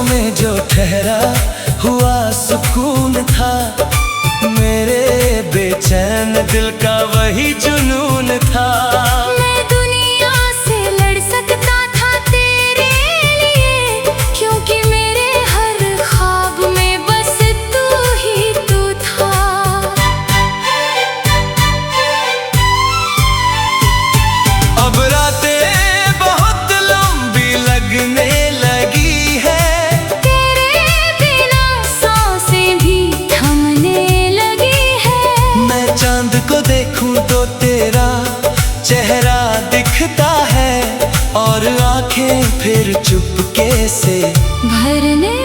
सांसों में जो ठहरा हुआ सुकून था, मेरे बेचैन दिल का वही जुनून था। मैं दुनिया से लड़ सकता था तेरे लिए, क्योंकि मेरे हर ख्वाब में बस तू ही तू था। अब रातें बहुत लंबी लगने लगी है, तेरे बिना सांसें भी थमने लगी है। मैं चांद को देखूं तो तेरा चेहरा दिखता है, और आंखें फिर चुपके से भरने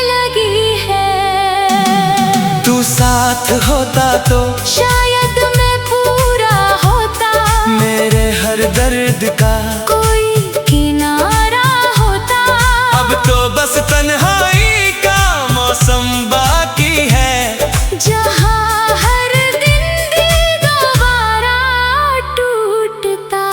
लगी है। तू साथ होता तो शायद मैं पूरा होता, मेरे हर दर्द का कोई किनारा होता। अब तो बस तन्हाई का मौसम बाकी है, जहाँ हर दिन दिल दोबारा टूटता।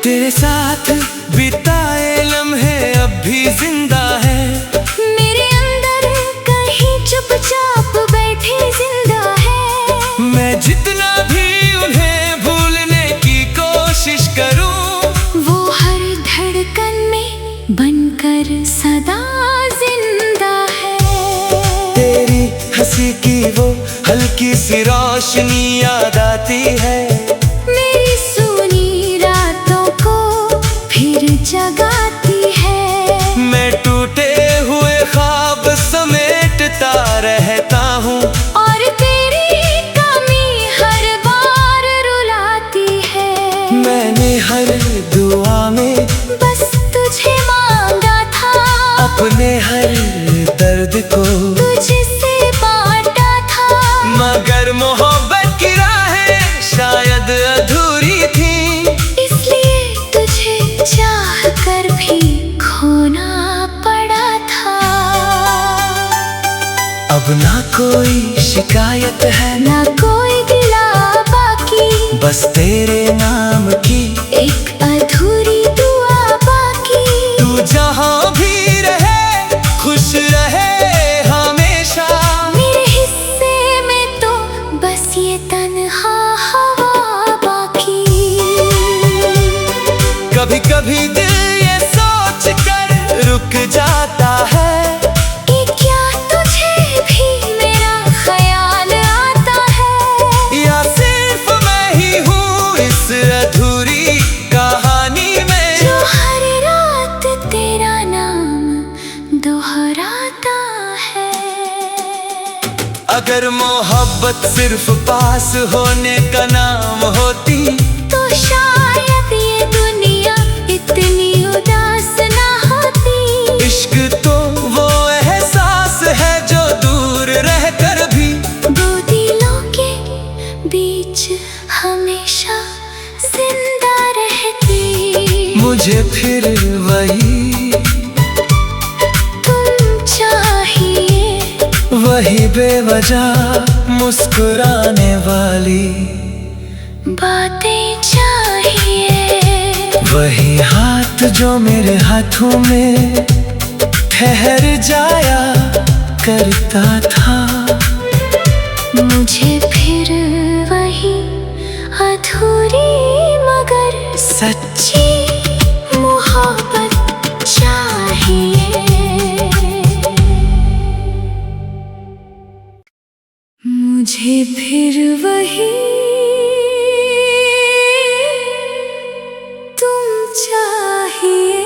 तेरे साथ बिताए लम्हे अब भी जिंदा है, मेरे अंदर कहीं चुपचाप बैठे जिंदा है। मैं जितना भी उन्हें भूलने की कोशिश करूं, वो हर धड़कन में बनकर सदा जिंदा है। तेरी हंसी की वो हल्की सी रोशनी याद आती है, मेरी सुनी रातों को फिर जगाती है। मैं टूटे हुए ख्वाब समेटता रहता हूँ, और तेरी कमी हर बार रुलाती है। मैंने हर दुआ में बस तुझे मांगा था, अपने हर दर्द को तुझसे बांटा था। मगर मोहब्बत की राहें शायद अधूरी थी, इसलिए तुझे चाह कर भी खोना पड़ा था। अब ना कोई शिकायत है, ना कोई गिला बाकी, बस तेरे नाम की एक अधूरी दुआ बाकी। तू जहाँ भी रहे खुश रहे हमेशा, मेरे हिस्से में तो बस ये तन्हा हवा बाकी। कभी कभी दिल ये सोच कर रुक जाता है, कि क्या तुझे भी मेरा ख्याल आता है, या सिर्फ मैं ही हूँ इस अधूरी कहानी में, जो हर रात तेरा नाम दोहराता है। अगर मोहब्बत सिर्फ पास होने का नाम होती, तो शायद ये दुनिया इतनी उदास ना होती। इश्क तो वो एहसास है जो दूर रहकर भी दो दिलों के बीच हमेशा जिंदा रहती। मुझे फिर वही तुम चाहिए, वही बेवजह मुस्कुराने वाली बातें चाहिए। वही हाथ जो मेरे हाथों में ठहर जाया करता था। मुझे फिर वही अधूरी मगर सच्ची मोहब्बत चाहिए। मुझे फिर वही तुम चाहिए।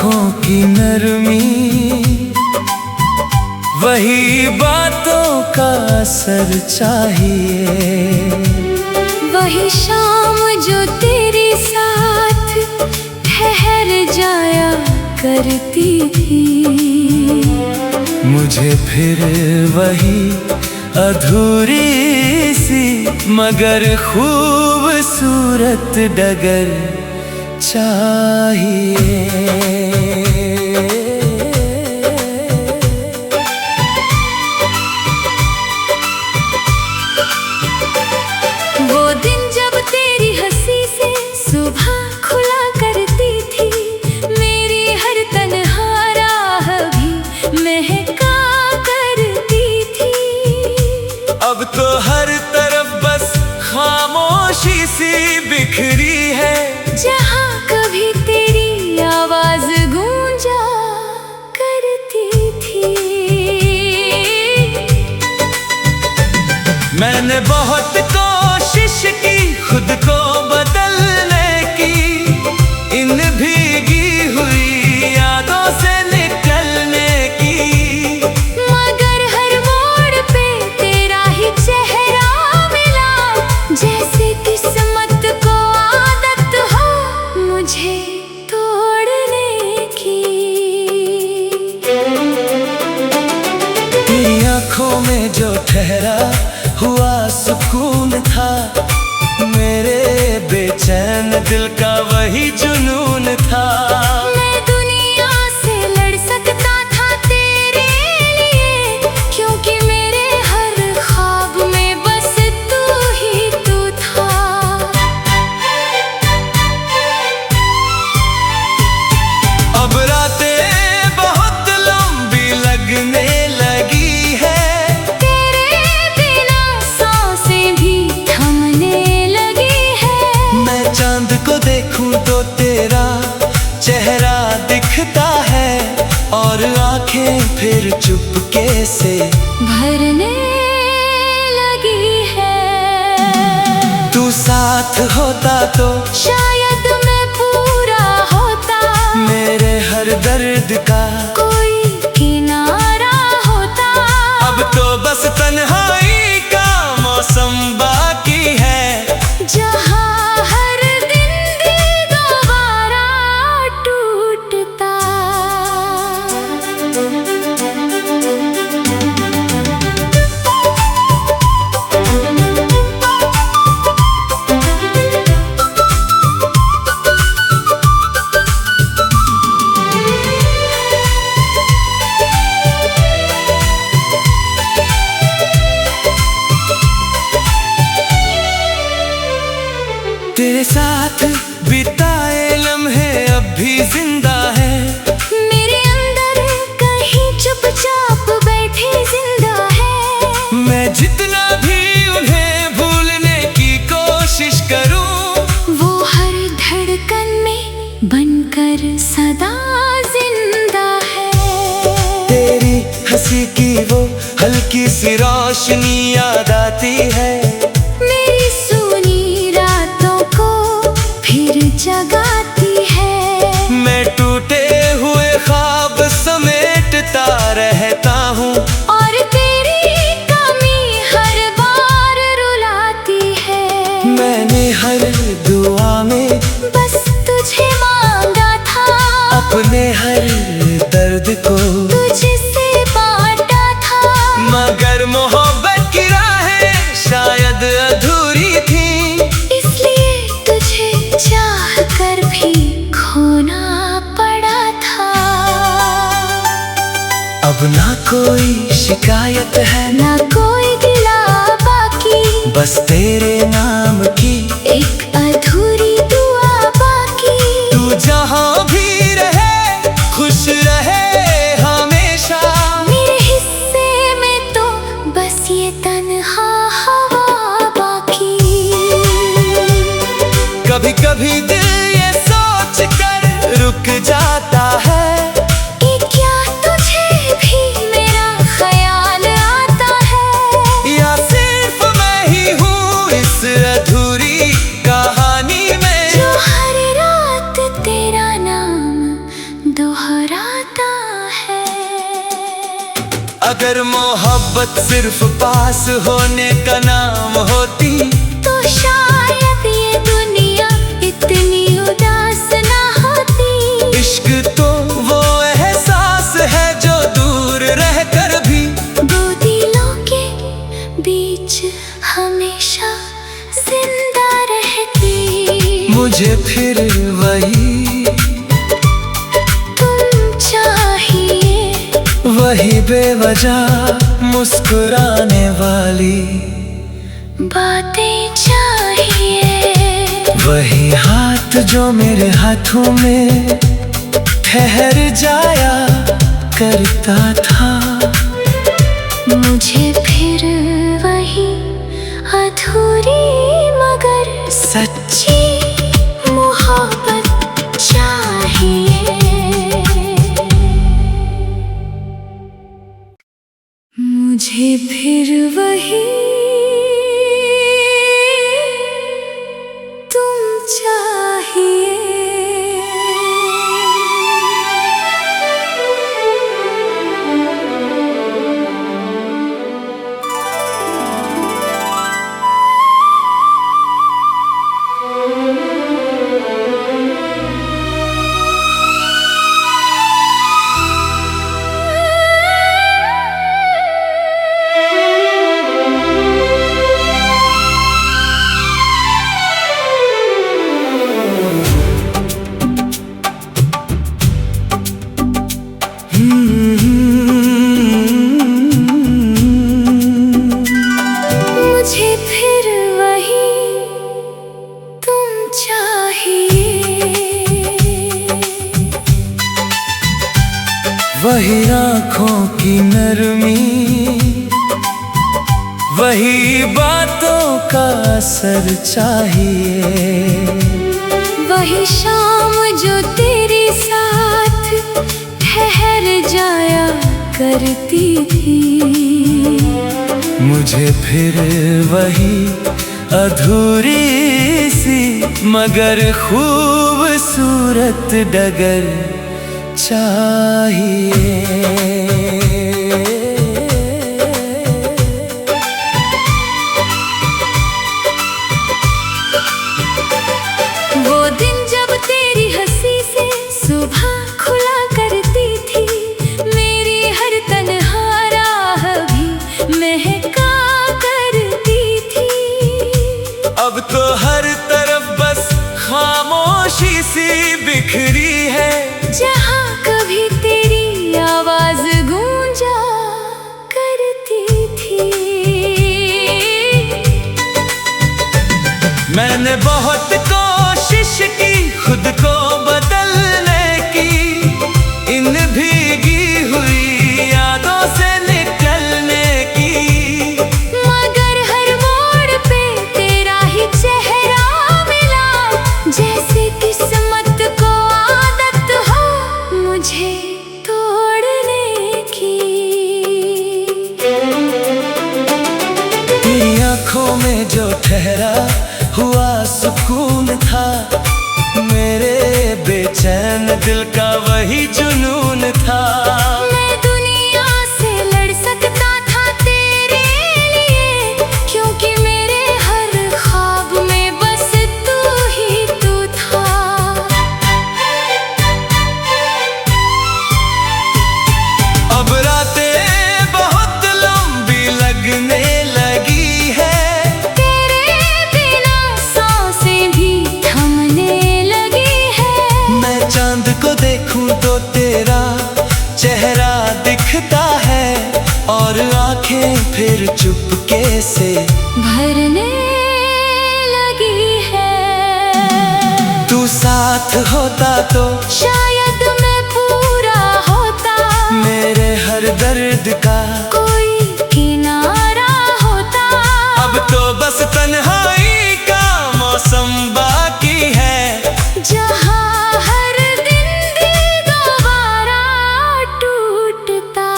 आँखों की नरमी, वही बातों का असर चाहिए। वही शाम जो तेरे साथ ठहर जाया करती थी। मुझे फिर वही अधूरी सी मगर खूबसूरत डगर चाहिए। वो दिन जब तेरी हंसी से सुबह खुला करती थी, मेरी हर तन्हा राह भी महका करती थी। अब तो हर तरफ बस खामोशी सी बिखरी है, जहाँ कभी तेरी आवाज गूंजा करती थी। मैंने बहुत कोशिश की खुद को बदलने की, इन भीगी हुई यादों से निकलने की। मगर हर मोड़ पे तेरा ही चेहरा मिला, जैसे किस्मत को आदत हो मुझे तोड़ने की। तेरी आँखों में जो ठहरा हुआ सुकून था, मेरे बेचैन दिल का वही जुनून था। मैं दुनिया से लड़ सकता था तेरे लिए, क्योंकि मेरे हर ख्वाब में बस तू ही तू था। अब रातें बहुत लंबी लगने लगी है, तेरे बिना सांसें भी थमने लगी है। मैं चांद को देखूं तो तेरा चेहरा दिखता है, और आंखें फिर चुपके से भरने लगी है। तू साथ होता तो शायद मैं पूरा होता, मेरे हर दर्द का कोई किनारा होता। अब तो बस तन्हाई का मौसम बाकी है, जहाँ हर दिन दिल दोबारा टूटता। तेरे साथ बिताए लम्हे अब भी जिंदा है, मेरे अंदर कहीं चुपचाप बैठे जिंदा है। मैं जितना भी उन्हें भूलने की कोशिश करूं, वो हर धड़कन में बनकर सदा जिंदा है। तेरी हंसी की वो हल्की सी रोशनी याद आती है, मेरी सुनी रातों को फिर जगाती है। मैं टूटे हुए ख्वाब समेटता रहता हूँ, और तेरी कमी हर बार रुलाती है। मैंने हर दुआ में बस तुझे मांगा था, अपने हर दर्द को तुझसे बांटा था। मगर मोहब्बत की राहें शायद अधूरी थी, इसलिए तुझे चाह कर भी खोना पड़ा था। अब ना कोई शिकायत है, ना कोई गिला बाकी, बस तेरे नाम की एक अधूरी दुआ बाकी। तू जहाँ भी रहे खुश रहे हमेशा, मेरे हिस्से में तो बस ये तन्हा हवा बाकी। कभी कभी दिल ये सोच कर रुक जाता है, कि क्या तुझे भी मेरा ख्याल आता है। या सिर्फ मैं ही हूँ इस अधूरी कहानी में, जो हर रात तेरा नाम दोहराता दोहराता है। अगर मोहब्बत सिर्फ पास होने का नाम होती तो शायद ये दुनिया इतनी उदास ना होती। इश्क तो वो एहसास है जो दूर रहकर भी दो दिलों के बीच हमेशा जिंदा रहती। मुझे फिर वही तुम चाहिए, वही बेवजह मुस्कुराने वाली बातें चाहिए। वही हाथ जो मेरे हाथों में ठहर जाया करता था। मुझे फिर वही अधूरी मगर सच्ची मोहब्बत चाहिए। मुझे फिर वही तुम चाहिए। मुझे फिर वही तुम चाहिए। वही आँखों की नरमी, वही बातों का असर चाहिए। वही शाम जो तेरे साथ ठहर जाया करती थी। मुझे फिर वही अधूरी सी मगर खूबसूरत डगर चाहिए। वो दिन जब तेरी हंसी से सुबह खुला करती थी। मेरी हर तन्हा राह भी महका करती थी। अब तो हर तरफ बस खामोशी सी बिखरी है। जहाँ कभी तेरी आवाज गूंजा करती थी। मैंने बहुत कोशिश की खुद को बदलने की, इन भीगी हुई यादों से निकलने की। मगर हर मोड़ पे तेरा ही चेहरा मिला। जैसे किस्मत को आदत हो मुझे तोड़ने की। तेरी आँखों में जो ठहरा हुआ सुकून था, मेरे बेचैन दिल का वही जुनून था। मैं दुनिया से लड़ सकता था तेरे लिए, क्योंकि मेरे हर ख्वाब में बस तू ही तू था। अब रातें बहुत लंबी लगने लगी है। तेरे बिना सांसें भी थमने लगी है। मैं चांद को देखूं तो तेरा चेहरा दिखता है, और आंखें फिर चुपके से भरने लगी है। तू साथ होता तो शायद मैं पूरा होता। मेरे हर दर्द का कोई किनारा होता। अब तो बस तन्हाई का मौसम बाकी है। जहाँ हर दिन दिल दोबारा टूटता।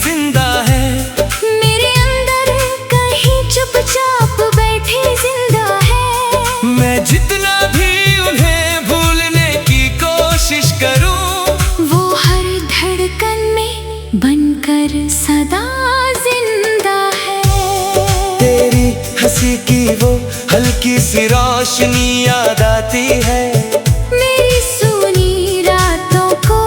जिंदा है। मेरे अंदर कहीं चुपचाप बैठे जिंदा है। मैं जितना भी उन्हें भूलने की कोशिश करूं, वो हर धड़कन में बनकर सदा जिंदा है। तेरी हंसी की वो हल्की सी रोशनी याद आती है। मेरी सोनी रातों को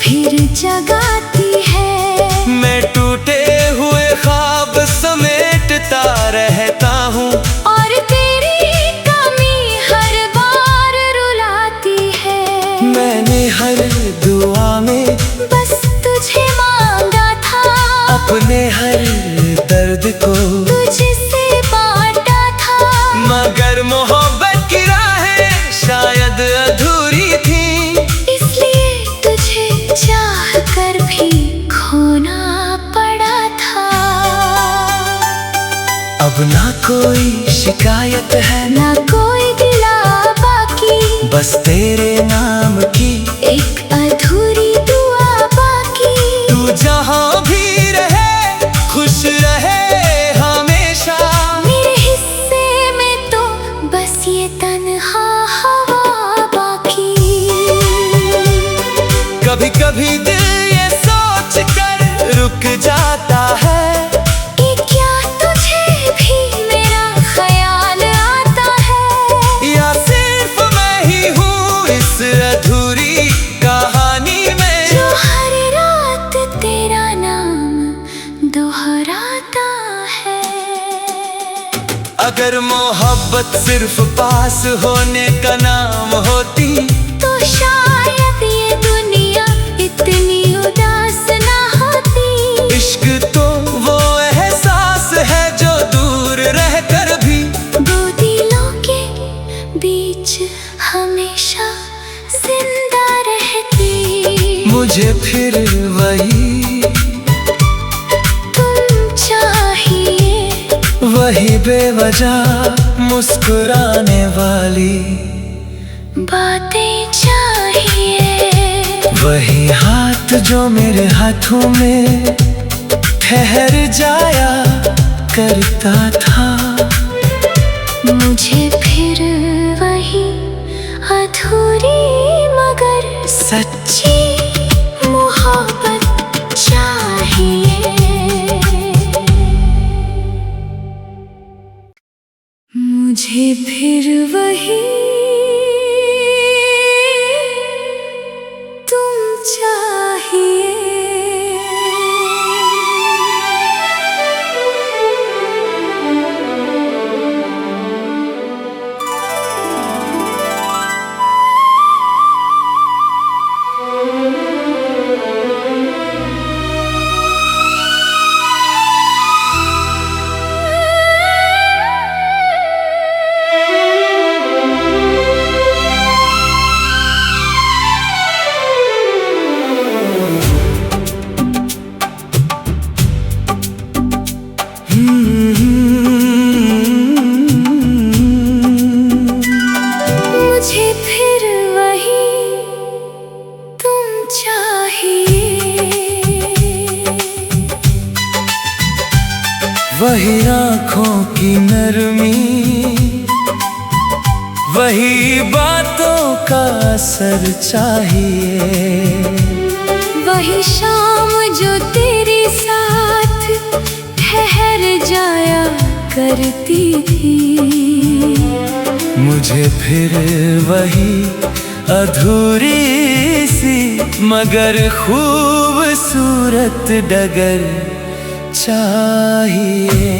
फिर जगाती है। मैं टूटे हुए ख्वाब समेटता रहता हूँ, और तेरी कमी हर बार रुलाती है। मैंने हर दुआ में बस तुझे मांगा था, अपने हर दर्द को तुझसे बांटा था। मगर मोहब्बत की राहें शायद अधूरी थी, इसलिए तुझे चाह कर भी खोना पड़ा था। अब ना कोई शिकायत है, ना कोई गिला बाकी, बस तेरे नाम की एक अधूरी दुआ बाकी। तू जहाँ भी रहे खुश रहे हमेशा। मेरे हिस्से में तो बस ये तन्हा हवा बाकी। कभी कभी दिल ये सोच कर रुक जाता है कि क्या तुझे भी मेरा ख्याल आता है, या सिर्फ मैं ही हूँ इस अधूरी कहानी में, जो हर रात तेरा नाम दोहराता है। अगर मोहब्बत सिर्फ पास होने का नाम होती, तो शायद ये दुनिया इतनी उदास ना होती। इश्क तो वो एहसास है जो दूर रहकर भी दो दिलों के बीच हमेशा जिंदा रहती। मुझे फिर वही तुम चाहिए, वही बेवजह मुस्कुराने वाली बातें चाहिए। वही हाथ जो मेरे हाथों में ठहर जाया करता था। मुझे फिर वही अधूरी मगर सच्ची मोहब्बत चाहिए। मुझे फिर वही तुम चाहिए। मुझे फिर वही तुम चाहिए। वही आँखों की नरमी, वही बातों का असर चाहिए। वही शाम जो तेरे साथ ठहर जाया करती थी। मुझे फिर वही अधूरी सी मगर खूबसूरत डगर चाहिए।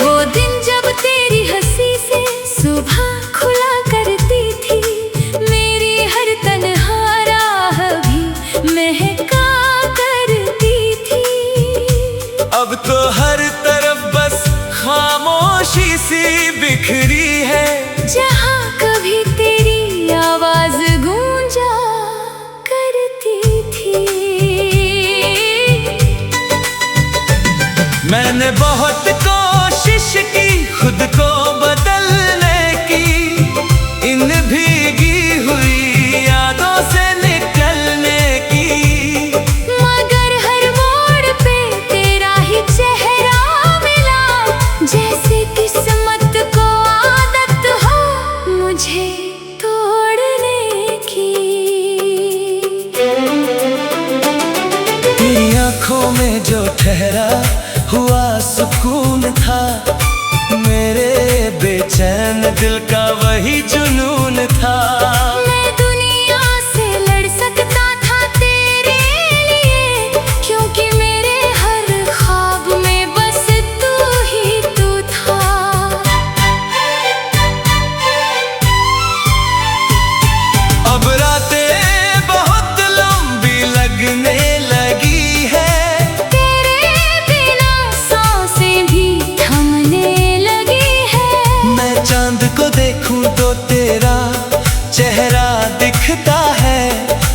वो दिन जब तेरी हंसी से सुबह खुला करती थी, मेरी हर तन्हा राह भी महका करती थी। अब तो हर तरफ बस खामोशी सी बिखरी है, जहाँ कभी तेरी आवाज गूंजा करती थी। मैंने बहुत कोशिश की खुद को बदलने ठहरा हुआ सुकून था, मेरे बेचैन दिल का वही जुनून था। मैं दुनिया से लड़ सकता था तेरे लिए, क्योंकि मेरे हर ख्वाब में बस तू ही तू था। अब रातें बहुत लंबी लगने लगी है, तेरे बिना सांसें भी थमने लगी है। मैं चांद को देखूं तो तेरा चेहरा दिखता है,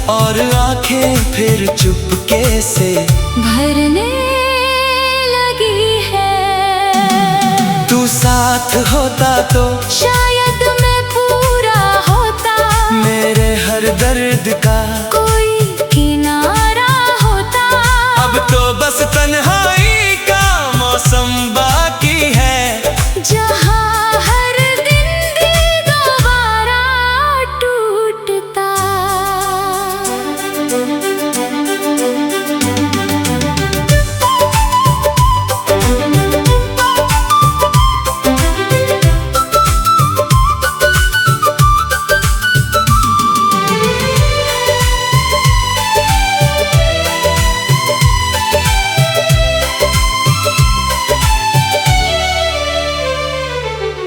और आंखें फिर चुपके से भरने लगी है। तू साथ होता तो शायद मैं पूरा होता, मेरे हर दर्द का कोई किनारा होता। अब तो बस तन्हाई का मौसम बाकी है, जहाँ हर दिन दिल दोबारा टूटता।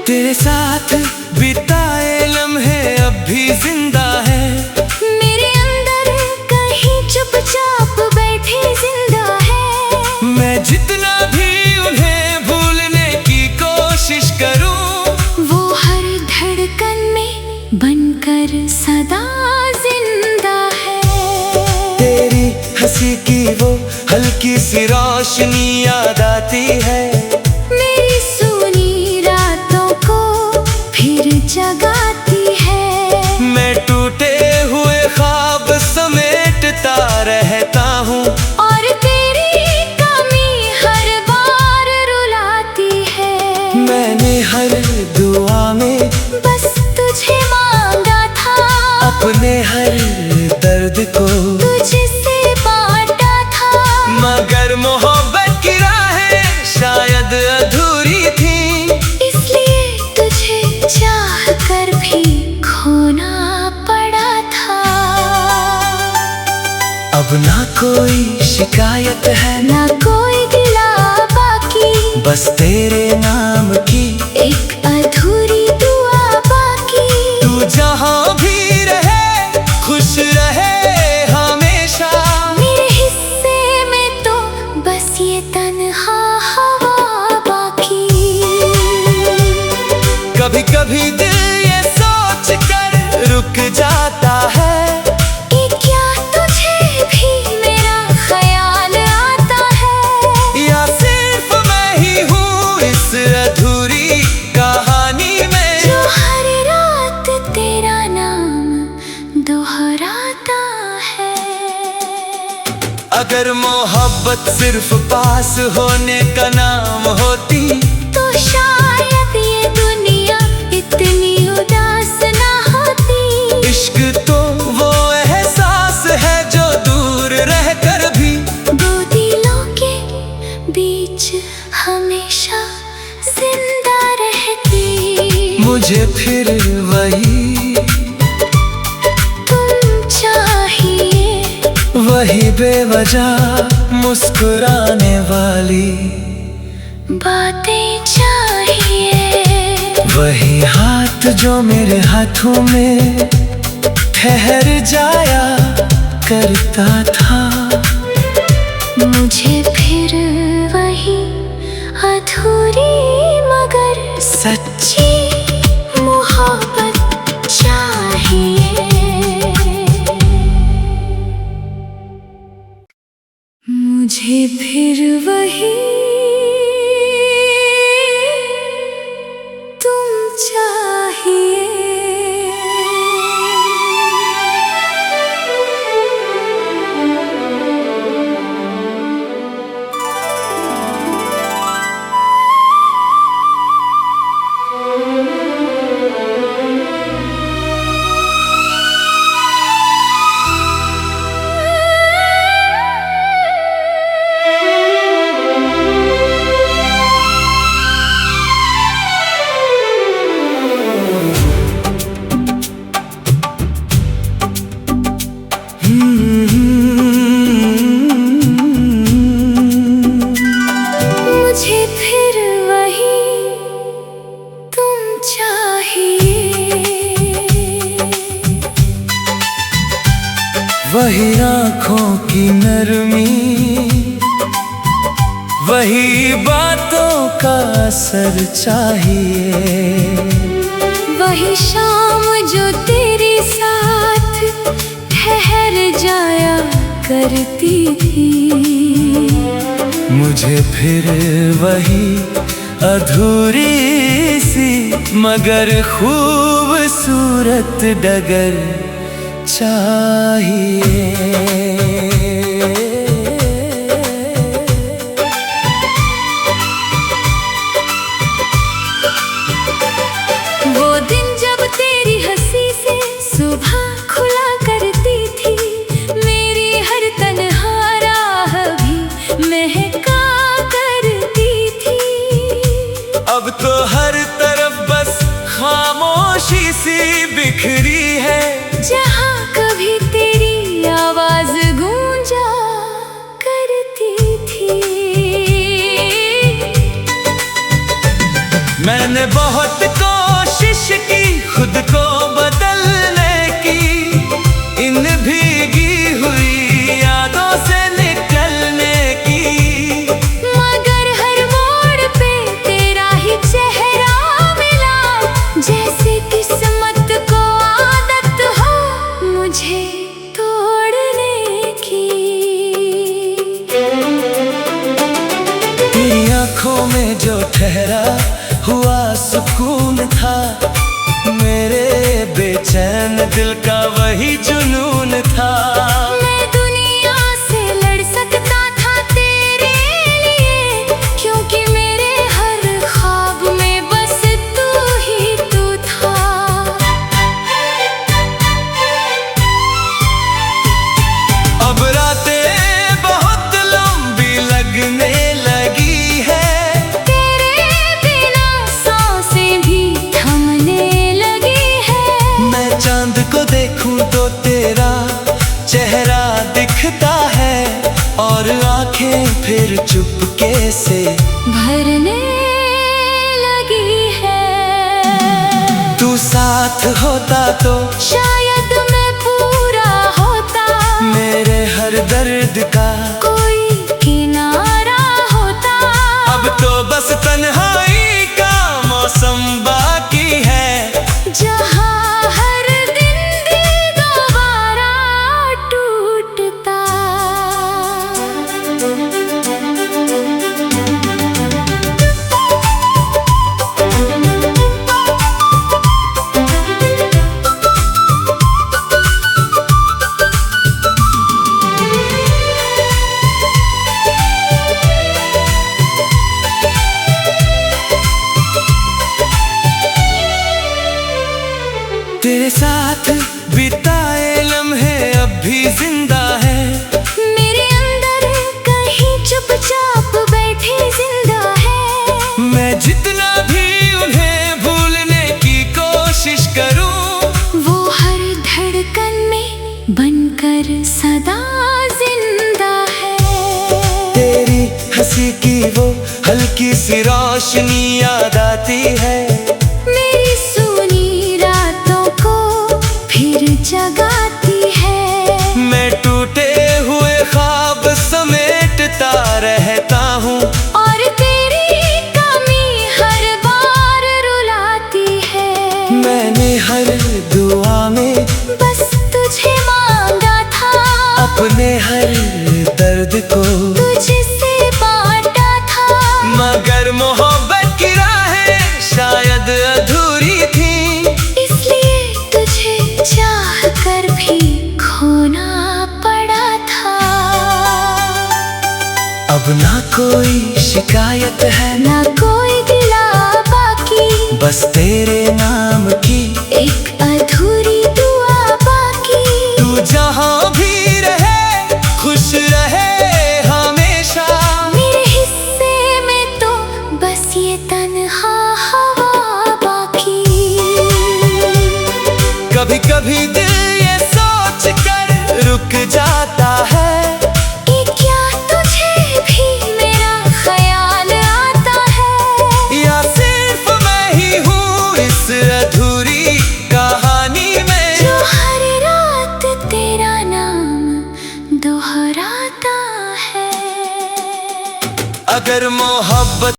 तेरे साथ बिताए लम्हे अब भी जिंदा है, मेरे अंदर कहीं चुपचाप बैठी जिंदा है। मैं जितना भी उन्हें भूलने की कोशिश करूं, वो हर धड़कन में बनकर सदा जिंदा है। तेरी हंसी की वो हल्की सी रोशनी याद आती है, मेरी सुनी रातों को फिर जगाती है। मैं टूटे हुए ख्वाब समेटता रहता हूँ, और तेरी कमी हर बार रुलाती है। मैंने हर दुआ में बस तुझे मांगा था, अपने हर दर्द को तुझसे बांटा था। मगर मोहब्बत की राहें शायद अधूरी थी, इसलिए तुझे चाह कर भी खोना पड़ा था। अब ना कोई शिकायत है, ना कोई गिला बाकी, बस तेरे नाम की एक अधूरी दुआ बाकी। तू जहाँ भी रहे खुश रहे हमेशा, मेरे हिस्से में तो बस ये तन्हा हवा बाकी। कभी कभी दिल ये सोच कर रुक जाता है, कि क्या तुझे भी मेरा ख्याल आता है, या सिर्फ मैं ही हूँ इस अधूरी कहानी में, जो हर रात तेरा नाम दोहराता है। अगर मोहब्बत सिर्फ पास होने का नाम होती, तो शायद ये दुनिया इतनी उदास ना होती। इश्क तो वो एहसास है जो दूर रहकर भी दो दिलों के बीच हमेशा जिंदा रहती। मुझे फिर वही तुम चाहिए, वही बेवजह मुस्कुराने वाली बातें चाहिए। वही हाथ जो मेरे हाथों में ठहर जाया करता था, मुझे फिर वही अधूरी मगर सच्ची मोहब्बत चाहिए। मुझे फिर वही तुम चाहिए। वही आँखों की नरमी, वही बातों का असर चाहिए। वही शाम जो तेरे साथ ठहर जाया करती थी। मुझे फिर वही अधूरी सी मगर खूबसूरत डगर चाहिए। वो दिन जब तेरी हंसी से सुबह खुला करती थी, मेरी हर तन्हा राह भी महका करती थी। अब तो हर तरफ बस खामोशी सी बिखरी है, जहाँ कभी तेरी आवाज गूंजा करती थी। मैंने बहुत कोशिश की खुद को बदलने की, इन भीगी हुई यादों से निकलने की। मगर हर मोड़ पे तेरा ही चेहरा मिला, जैसे किस्मत को आदत हो मुझे तोड़ने की। तेरी आँखों में जो ठहरा हुआ सुकून था, मेरे बेचैन दिल का वही जुनून था। मैं दुनिया से लड़ सकता था तेरे लिए, क्योंकि मेरे हर ख्वाब में बस तू ही तू था। अब रातें बहुत लंबी लगने लगी है, तेरे बिना सांसें भी थमने लगी है। मैं चांद को देखूं तो तेरा चेहरा दिखता है, और आंखें फिर चुपके से भरने लगी है। तू साथ होता तो शायद मैं पूरा होता, मेरे हर दर्द का कोई किनारा होता। अब तो बस तन्हाई का मौसम बाकी है, जहाँ हर दिन दिल दोबारा टूटता। तेरे साथ बिताए लम्हे अब भी जिंदा है, मेरे अंदर कहीं चुपचाप बैठे जिंदा है। मैं जितना भी उन्हें भूलने की कोशिश करूं, वो हर धड़कन में बनकर सदा जिंदा है। तेरी हंसी की वो हल्की सी रोशनी याद आती है, मेरी सुनी रातों को फिर जगाती है। मैं टूटे हुए ख्वाब समेटता रहता हूँ, और तेरी कमी हर बार रुलाती है। मैंने हर दुआ में बस तुझे मांगा था, अपने हर दर्द को तुझसे बांटा था। मगर मोहब्बत की राहें शायद अधूरी थी, इसलिए तुझे चाह कर भी खोना पड़ा था। अब ना कोई शिकायत है, ना कोई गिला बाकी, बस तेरे नाम की एक अधूरी दुआ बाकी। तू जहाँ भी रहे खुश रहे हमेशा, मेरे हिस्से में तो बस ये तन्हा हवा बाकी। कभी कभी दिल ये सोच कर रुक जाता है, कि क्या तुझे भी मेरा ख्याल आता है। या सिर्फ मैं ही हूँ इस अधूरी कहानी में, जो हर रात तेरा नाम अगर मोहब्बत